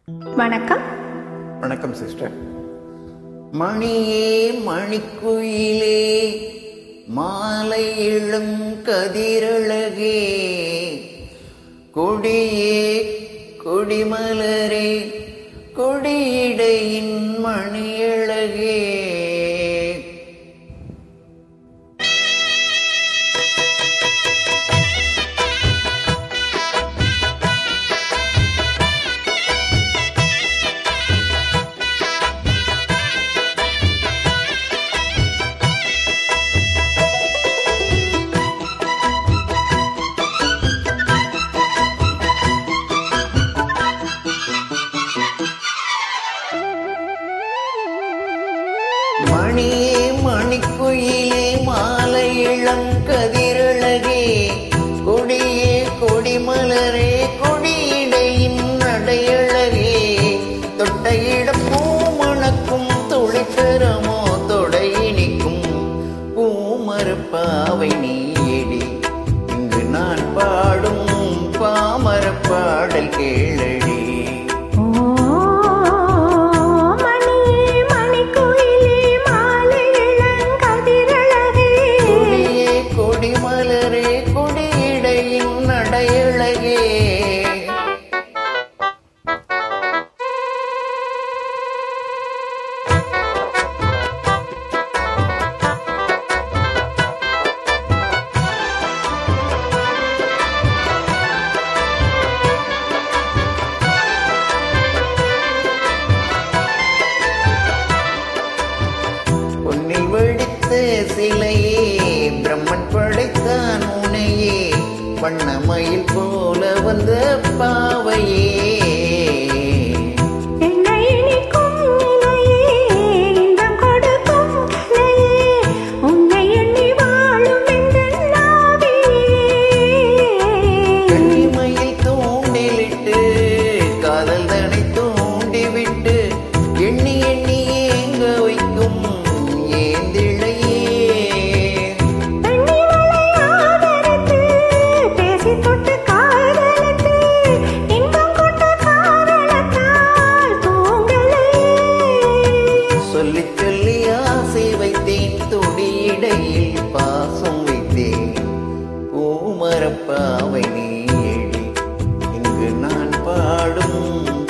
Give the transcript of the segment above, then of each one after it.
வணக்கம். வணக்கம் சிஸ்டர். மணியே மணிக்குயிலே மாலை இளம் கதிரழகே கொடியே கொடிமலரே கொடியிடையின் மணியழகே. மணியே மணிக்குயிலே மாலை இளம் கதிரழகே கொடியே கொடிமலரே கொடியிடையின் நடையழகே தொட்ட இடம் பூமணக்கும் துளிக்கரமோ தொடையினிக்கும் பூமரப்பாவை நீயடி இங்கு நான் பாடும் பாமரப்பாடல் கேளடி. சிலையே பிரம்மன் படைத்தான் உனையே வண்ணமயில் போல வந்த பாவையே கன்னிமயில் தூண்டிலிட்டு காதல் தனை தூண்டிவிட்டு எண்ணி எண்ணி ஏங்க வைக்கும் சொல்லி சொல்லி ஆசை வைத்தேன் துடியிடையில் பாசம் வைத்தேன் பூமரப்பாவை நீயடி இங்கு நான் பாடும்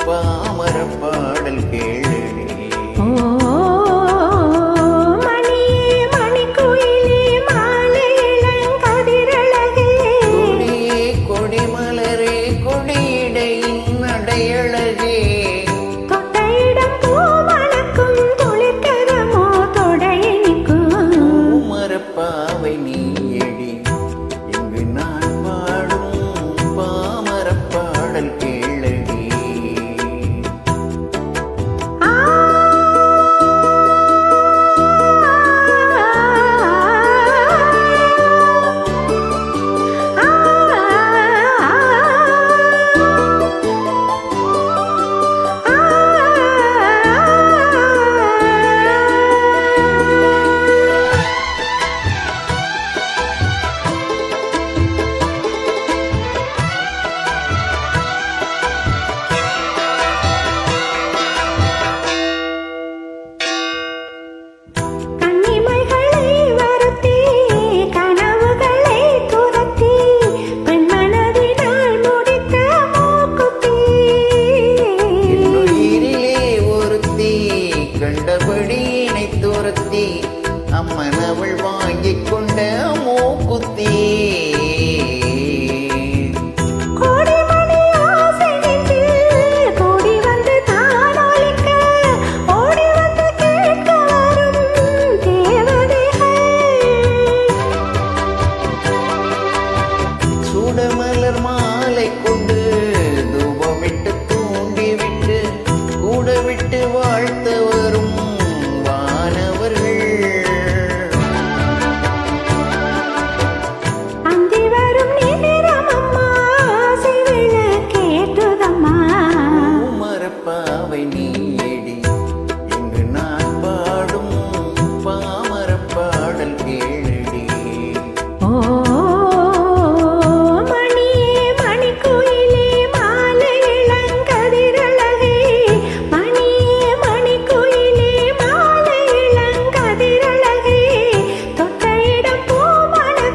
பாமரப்பாடல் கேளடி. கொடிமலரே கொடியிடையின் நடையழகே பாவை நீயடி இங்கு நான் பாடும் பாமரப்பாடல் கேளடி.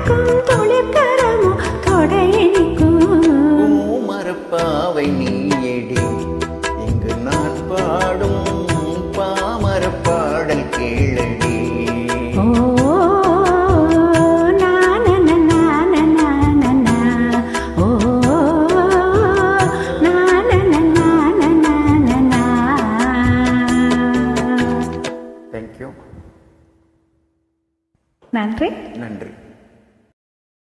அணைக்கும் துளிர்கரமோ தொடையினிக்கும் மரப்பாவை நீயடி இங்கு நான் பாடும் பாமர பாடல் கேளடி நன்றி. நன்றி.